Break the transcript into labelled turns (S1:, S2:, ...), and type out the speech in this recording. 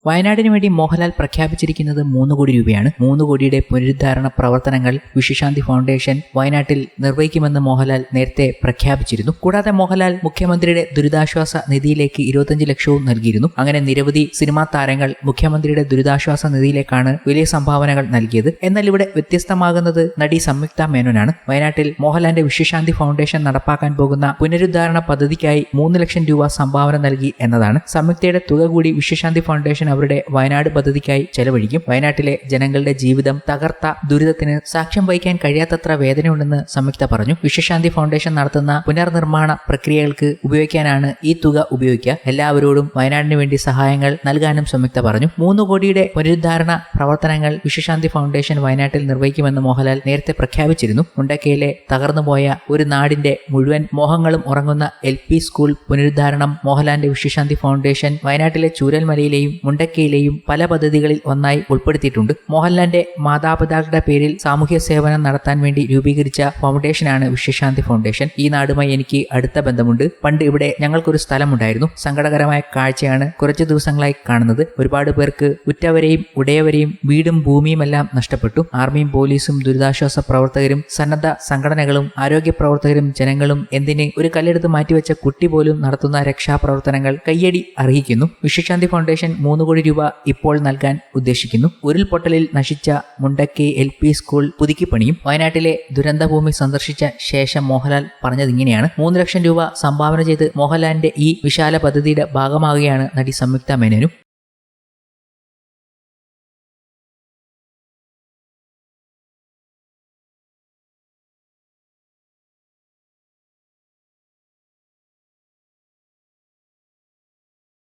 S1: വയനാടിനു വേണ്ടി മോഹൻലാൽ പ്രഖ്യാപിച്ചിരിക്കുന്നത് 3 കോടി രൂപയാണ്. 3 കോടിയുടെ പുനരുദ്ധാരണ പ്രവർത്തനങ്ങൾ വിശ്വശാന്തി ഫൗണ്ടേഷൻ വയനാട്ടിൽ നിർവഹിക്കുമെന്ന് മോഹൻലാൽ നേരത്തെ പ്രഖ്യാപിച്ചിരുന്നു. കൂടാതെ മോഹൻലാൽ മുഖ്യമന്ത്രിയുടെ ദുരിതാശ്വാസ നിധിയിലേക്ക് 25 ലക്ഷവും നൽകിയിരുന്നു. അങ്ങനെ നിരവധി സിനിമാ താരങ്ങൾ മുഖ്യമന്ത്രിയുടെ ദുരിതാശ്വാസ നിധിയിലേക്കാണ് വലിയ സംഭാവനകൾ നൽകിയത്. എന്നാൽ ഇവിടെ വ്യത്യസ്തമാകുന്നത് നടി സംയുക്ത മേനോനാണ്. വയനാട്ടിൽ മോഹൻലാലിന്റെ വിശ്വശാന്തി ഫൗണ്ടേഷൻ നടപ്പാക്കാൻ പോകുന്ന പുനരുദ്ധാരണ പദ്ധതിക്കായി 3 ലക്ഷം രൂപ സംഭാവന നൽകി എന്നതാണ്. സംയുക്തയുടെ തുക കൂടി വിശ്വശാന്തി ഫൗണ്ടേഷൻ അവരുടെ വയനാട് പദ്ധതിക്കായി ചെലവഴിക്കും. വയനാട്ടിലെ ജനങ്ങളുടെ ജീവിതം തകർത്ത ദുരിതത്തിന് സാക്ഷ്യം വഹിക്കാൻ കഴിയാത്തത്ര വേദനയുണ്ടെന്ന് സംയുക്ത പറഞ്ഞു. വിശ്വശാന്തി ഫൗണ്ടേഷൻ നടത്തുന്ന പുനർനിർമ്മാണ പ്രക്രിയകൾക്ക് ഉപയോഗിക്കാനാണ് ഈ തുക ഉപയോഗിക്കുക. എല്ലാവരോടും വയനാടിന് വേണ്ടി സഹായങ്ങൾ നൽകാനും സംയുക്ത പറഞ്ഞു. 3 കോടിയുടെ പുനരുദ്ധാരണ പ്രവർത്തനങ്ങൾ വിശ്വശാന്തി ഫൗണ്ടേഷൻ വയനാട്ടിൽ നിർവഹിക്കുമെന്ന് മോഹൻലാൽ നേരത്തെ പ്രഖ്യാപിച്ചിരുന്നു. മുണ്ടക്കയിലെ തകർന്നുപോയ ഒരു നാടിന്റെ മുഴുവൻ മോഹങ്ങളും ഉറങ്ങുന്ന LP സ്കൂൾ പുനരുദ്ധാരണം മോഹൻലാലിന്റെ വിശ്വശാന്തി ഫൗണ്ടേഷൻ വയനാട്ടിലെ ചൂരൽമലയിലെയും മുണ്ടക്കയിലെയും പല പദ്ധതികളിൽ ഒന്നായി ഉൾപ്പെടുത്തിയിട്ടുണ്ട്. മോഹൻലാലിന്റെ മാതാപിതാക്കളുടെ പേരിൽ സാമൂഹ്യ സേവനം നടത്താൻ വേണ്ടി രൂപീകരിച്ച ഫൗണ്ടേഷനാണ് വിശ്വശാന്തി ഫൗണ്ടേഷൻ. ഈ നാടുമായി എനിക്ക് അടുത്ത ബന്ധമുണ്ട്. പണ്ട് ഇവിടെ ഞങ്ങൾക്കൊരു സ്ഥലമുണ്ടായിരുന്നു. സങ്കടകരമായ കാഴ്ചയാണ് കുറച്ചു ദിവസങ്ങളായി കാണുന്നത്. ഒരുപാട് പേർക്ക് ഉറ്റവരെയും ഉടയവരെയും വീടും ഭൂമിയുമെല്ലാം നഷ്ടപ്പെട്ടു. ആർമിയും പോലീസും ദുരിതാശ്വാസ പ്രവർത്തകരും സന്നദ്ധ സംഘടനകളും ആരോഗ്യ പ്രവർത്തകരും ജനങ്ങളും എന്തിന് ഒരു കല്ലെടുത്ത് മാറ്റിവെച്ച കുട്ടി പോലും നടത്തുന്ന രക്ഷാപ്രവർത്തനങ്ങൾ കയ്യടി അർഹിക്കുന്നു. വിശ്വശാന്തി ഫൗണ്ടേഷൻ 3 കോടി രൂപ ഇപ്പോൾ നൽകാൻ ഉദ്ദേശിക്കുന്നു. ഉരുൾപൊട്ടലിൽ നശിച്ച മുണ്ടക്കൈ LP സ്കൂൾ പുതുക്കി പണിയും. വയനാട്ടിലെ ദുരന്തഭൂമി സന്ദർശിച്ച ശേഷം മോഹൻലാൽ പറഞ്ഞതിങ്ങനെയാണ്. 3 ലക്ഷം രൂപ സംഭാവന ചെയ്ത് മോഹൻലാലിന്റെ ഈ വിശാല പദ്ധതിയുടെ ഭാഗമാകുകയാണ് നടി സംയുക്ത മേനോനും.